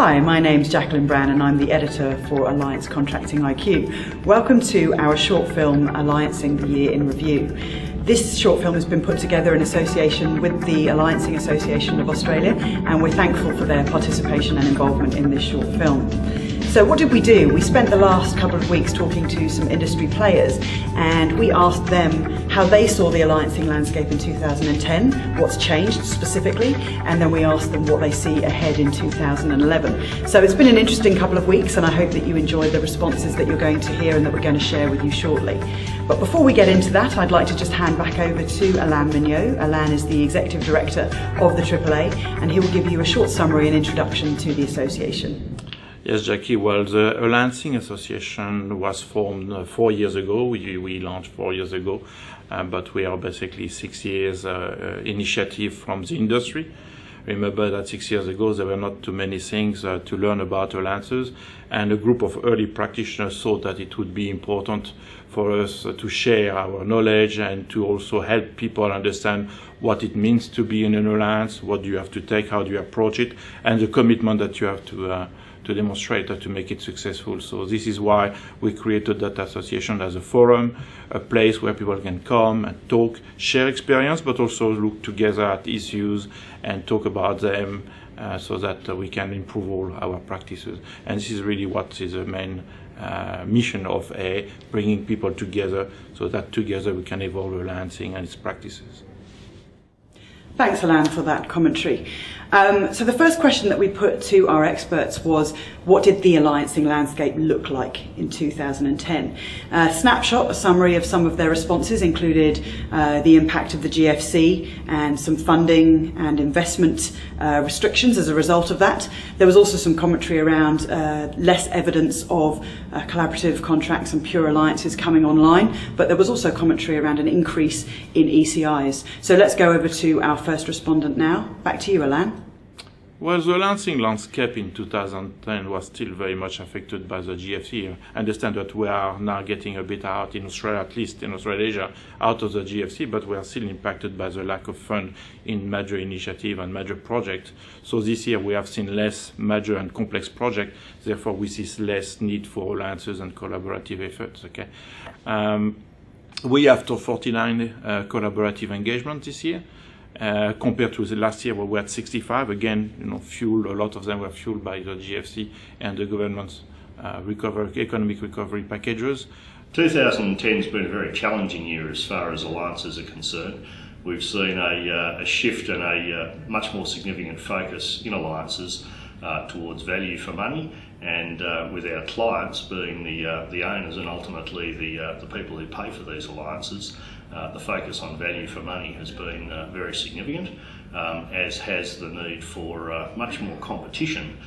Hi, my name's Jacqueline Bran and I'm the editor for Alliance Contracting IQ. Welcome to our short film, Alliancing the Year in Review. This short film has been put together in association with the Alliancing Association of Australia, and we're thankful for their participation and involvement in this short film. So what did we do? We spent the last couple of weeks talking to some industry players, and we asked them how they saw the alliancing landscape in 2010, what's changed specifically, and then we asked them what they see ahead in 2011. So it's been an interesting couple of weeks, and I hope that you enjoyed the responses that you're going to hear and that we're going to share with you shortly. But before we get into that, I'd like to just hand back over to Alain Mignot. Alain is the Executive Director of the AAA, and he will give you a short summary and introduction to the association. Yes, Jackie. Well, the Alliancing Association was formed 4 years ago. We launched 4 years ago, but we are basically 6 years initiative from the industry. Remember that 6 years ago there were not too many things to learn about alliances, and a group of early practitioners thought that it would be important for us to share our knowledge and to also help people understand what it means to be in an alliance, what do you have to take, how do you approach it, and the commitment that you have to demonstrate to make it successful. So this is why we created that association as a forum, a place where people can come and talk, share experience, but also look together at issues and talk about them so that we can improve all our practices. And this is really what is the main mission of bringing people together so that together we can evolve alliancing and its practices. Thanks, Alain, for that commentary. So the first question that we put to our experts was, what did the alliancing landscape look like in 2010? Snapshot, a summary of some of their responses included the impact of the GFC and some funding and investment restrictions as a result of that. There was also some commentary around less evidence of collaborative contracts and pure alliances coming online, but there was also commentary around an increase in ECIs. So let's go over to our first respondent now. Back to you, Alain. Well, the alliancing landscape in 2010 was still very much affected by the GFC. I understand that we are now getting a bit out in Australia, at least in Australasia, out of the GFC, but we are still impacted by the lack of fund in major initiative and major projects. So this year we have seen less major and complex projects, therefore we see less need for alliances and collaborative efforts. Okay, we have 49 collaborative engagements this year. Compared to the last year where we had 65, again, fueled, a lot of them were fueled by the GFC and the government's economic recovery packages. 2010 has been a very challenging year as far as alliances are concerned. We've seen a shift and a much more significant focus in alliances towards value for money, and with our clients being the owners and ultimately the people who pay for these alliances, the focus on value for money has been very significant, as has the need for much more competition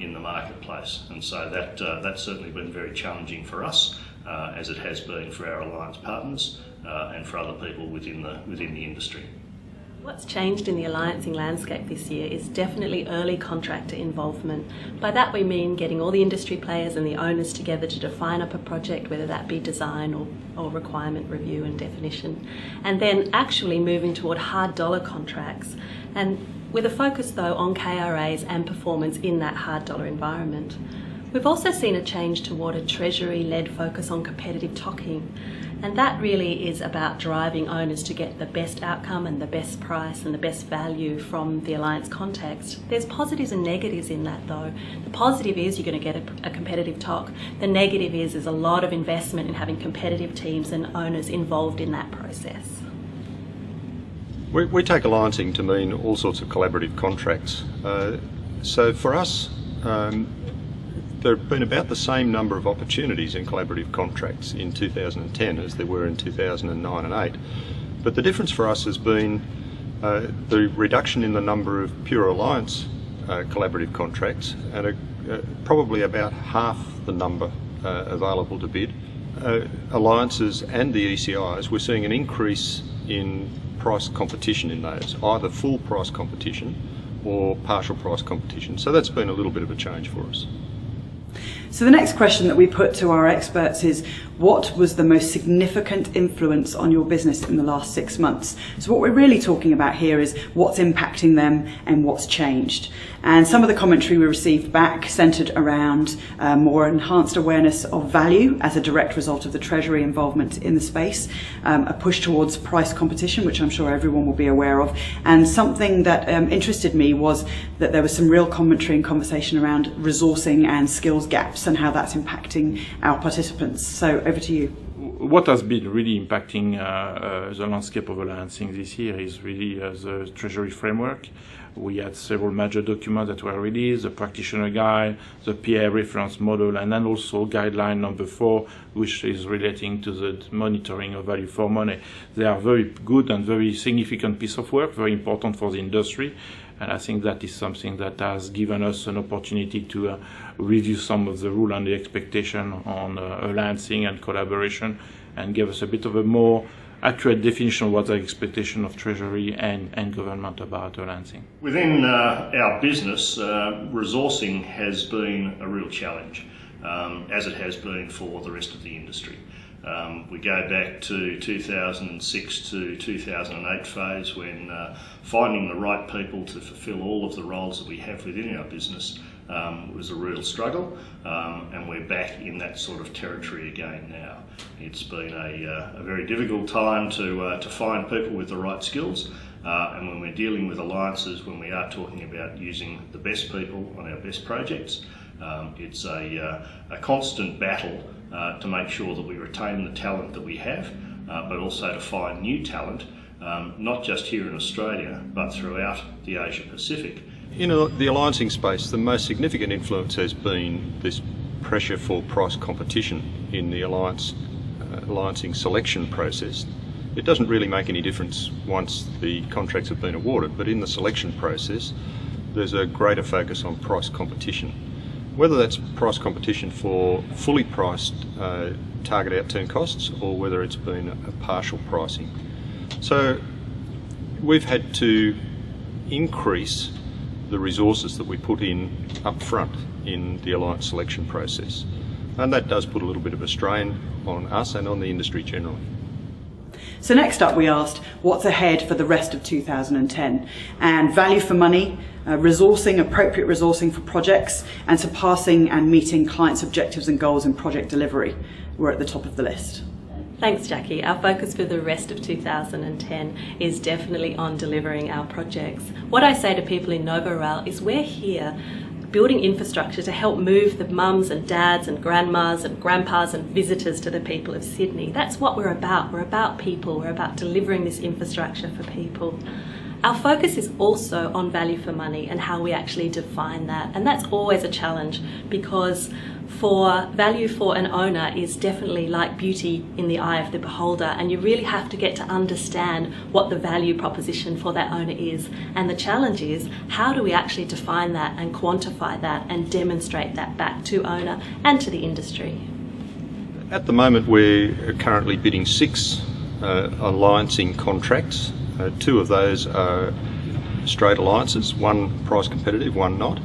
in the marketplace. And so that's certainly been very challenging for us, as it has been for our alliance partners and for other people within the industry. What's changed in the alliancing landscape this year is definitely early contractor involvement. By that we mean getting all the industry players and the owners together to define up a project, whether that be design or requirement review and definition, and then actually moving toward hard dollar contracts, and with a focus though on KRAs and performance in that hard dollar environment. We've also seen a change toward a Treasury-led focus on competitive talking, and that really is about driving owners to get the best outcome and the best price and the best value from the alliance context. There's positives and negatives in that though. The positive is you're going to get a competitive talk. The negative is there's a lot of investment in having competitive teams and owners involved in that process. We take alliancing to mean all sorts of collaborative contracts. So for us, there have been about the same number of opportunities in collaborative contracts in 2010 as there were in 2009 and 8. But the difference for us has been the reduction in the number of pure alliance collaborative contracts, and probably about half the number available to bid. Alliances and the ECIs, we're seeing an increase in price competition in those, either full price competition or partial price competition. So that's been a little bit of a change for us. So the next question that we put to our experts is, what was the most significant influence on your business in the last 6 months? So what we're really talking about here is what's impacting them and what's changed. And some of the commentary we received back centred around more enhanced awareness of value as a direct result of the Treasury involvement in the space, a push towards price competition, which I'm sure everyone will be aware of. And something that interested me was that there was some real commentary and conversation around resourcing and skills gaps and how that's impacting our participants. So over to you. What has been really impacting the landscape of alliancing this year is really the Treasury framework. We had several major documents that were released, the practitioner guide, the PA reference model, and then also guideline number 4, which is relating to the monitoring of value for money. They are very good and very significant piece of work, very important for the industry. And I think that is something that has given us an opportunity to review some of the rule and the expectation on alliancing and collaboration, and give us a bit of a more accurate definition of what the expectation of Treasury and government about alliancing. Within our business, resourcing has been a real challenge, as it has been for the rest of the industry. We go back to 2006 to 2008 phase when finding the right people to fulfil all of the roles that we have within our business was a real struggle, and we're back in that sort of territory again now. It's been a very difficult time to find people with the right skills, and when we're dealing with alliances, when we are talking about using the best people on our best projects, it's a constant battle to make sure that we retain the talent that we have, but also to find new talent, not just here in Australia, but throughout the Asia Pacific. In the alliancing space, the most significant influence has been this pressure for price competition in the alliancing selection process. It doesn't really make any difference once the contracts have been awarded, but in the selection process, there's a greater focus on price competition. Whether that's price competition for fully priced target outturn costs, or whether it's been a partial pricing. So we've had to increase the resources that we put in up front in the alliance selection process. And that does put a little bit of a strain on us and on the industry generally. So next up we asked what's ahead for the rest of 2010, and value for money, resourcing, appropriate resourcing for projects, and surpassing and meeting clients' objectives and goals in project delivery were at the top of the list. Thanks, Jackie. Our focus for the rest of 2010 is definitely on delivering our projects. What I say to people in NovoRail is we're here building infrastructure to help move the mums and dads and grandmas and grandpas and visitors to the people of Sydney. That's what we're about. We're about people. We're about delivering this infrastructure for people. Our focus is also on value for money and how we actually define that. And that's always a challenge, because for value for an owner is definitely like beauty in the eye of the beholder, and you really have to get to understand what the value proposition for that owner is. And the challenge is, how do we actually define that and quantify that and demonstrate that back to owner and to the industry? At the moment we're currently bidding 6 alliancing contracts. 2 of those are straight alliances, 1 price competitive, 1 not.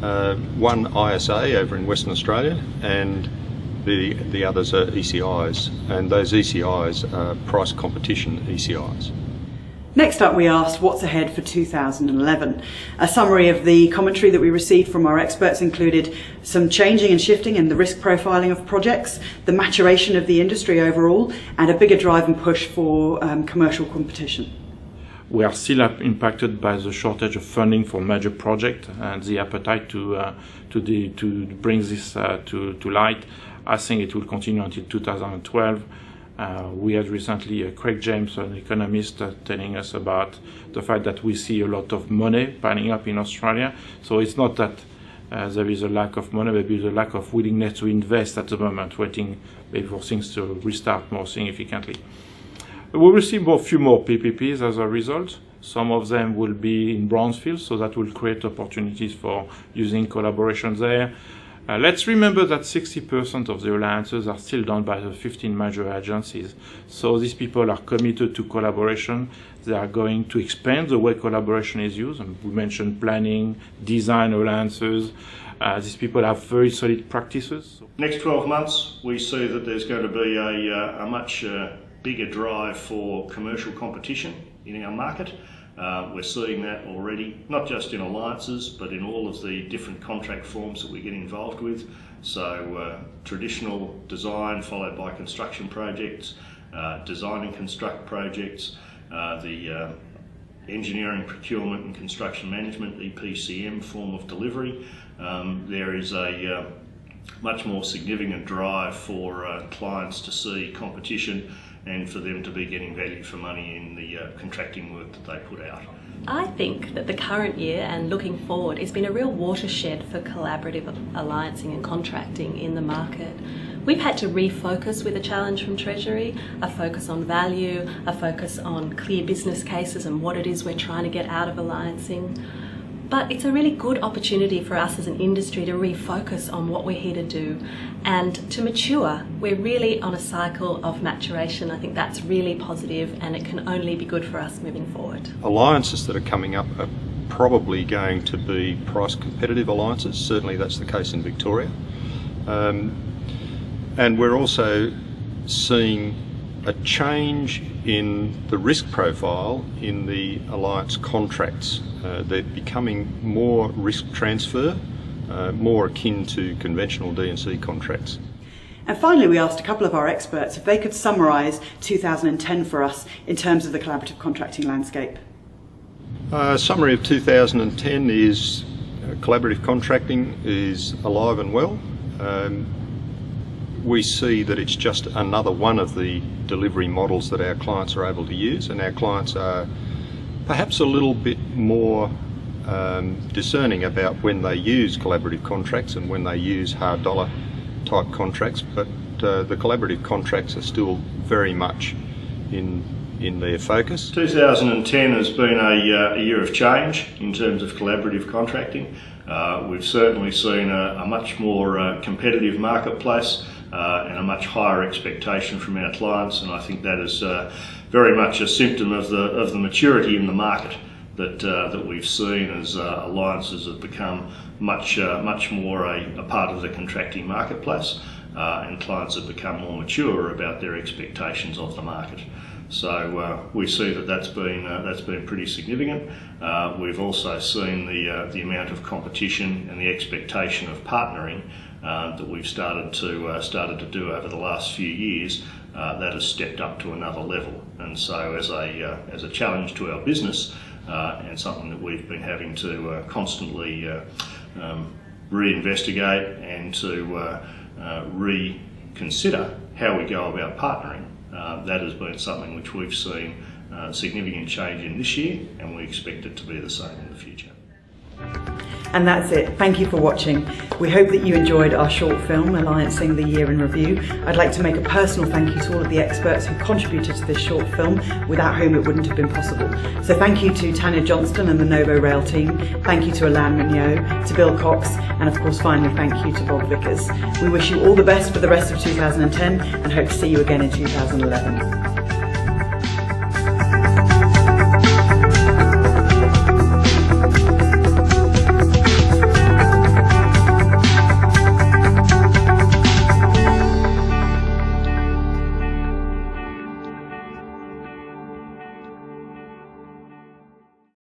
1 ISA over in Western Australia, and the others are ECIs, and those ECIs are price competition ECIs. Next up we asked what's ahead for 2011. A summary of the commentary that we received from our experts included some changing and shifting in the risk profiling of projects, the maturation of the industry overall, and a bigger drive and push for commercial competition. We are still impacted by the shortage of funding for major projects and the appetite to bring this to light. I think it will continue until 2012. We had recently Craig James, an economist, telling us about the fact that we see a lot of money piling up in Australia. So it's not that there is a lack of money, maybe there's a lack of willingness to invest at the moment, waiting maybe for things to restart more significantly. We will receive a few more PPPs as a result. Some of them will be in brownfield, so that will create opportunities for using collaboration there. Let's remember that 60% of the alliances are still done by the 15 major agencies. So these people are committed to collaboration. They are going to expand the way collaboration is used. And we mentioned planning, design alliances. These people have very solid practices. Next 12 months, we see that there's going to be a much bigger drive for commercial competition in our market. We're seeing that already, not just in alliances, but in all of the different contract forms that we get involved with. So traditional design followed by construction projects, design and construct projects, the engineering, procurement and construction management, EPCM form of delivery. There is a much more significant drive for clients to see competition and for them to be getting value for money in the contracting work that they put out. I think that the current year and looking forward has been a real watershed for collaborative alliancing and contracting in the market. We've had to refocus with a challenge from Treasury, a focus on value, a focus on clear business cases and what it is we're trying to get out of alliancing. But it's a really good opportunity for us as an industry to refocus on what we're here to do and to mature. We're really on a cycle of maturation. I think that's really positive and it can only be good for us moving forward. Alliances that are coming up are probably going to be price competitive alliances. Certainly that's the case in Victoria. And we're also seeing a change in the risk profile in the alliance contracts. They're becoming more risk transfer, more akin to conventional D&C contracts. And finally, we asked a couple of our experts if they could summarise 2010 for us in terms of the collaborative contracting landscape. Summary of 2010 is collaborative contracting is alive and well. We see that it's just another one of the delivery models that our clients are able to use, and our clients are perhaps a little bit more discerning about when they use collaborative contracts and when they use hard dollar type contracts, but the collaborative contracts are still very much in their focus. 2010 has been a year of change in terms of collaborative contracting. We've certainly seen a much more competitive marketplace and a much higher expectation from our clients, and I think that is very much a symptom of the maturity in the market that we've seen as alliances have become much more a part of the contracting marketplace, and clients have become more mature about their expectations of the market. So we see that that's been pretty significant. We've also seen the amount of competition and the expectation of partnering that we've started to do over the last few years. That has stepped up to another level, and so as a challenge to our business and something that we've been having to constantly reinvestigate and to reconsider how we go about partnering. That has been something which we've seen significant change in this year, and we expect it to be the same in the future. And that's it. Thank you for watching. We hope that you enjoyed our short film, Alliancing the Year in Review. I'd like to make a personal thank you to all of the experts who contributed to this short film, without whom it wouldn't have been possible. So thank you to Tania Johnstone and the NovoRail team. Thank you to Alain Mignot, to Bill Cox, and of course finally thank you to Bob Vickers. We wish you all the best for the rest of 2010 and hope to see you again in 2011.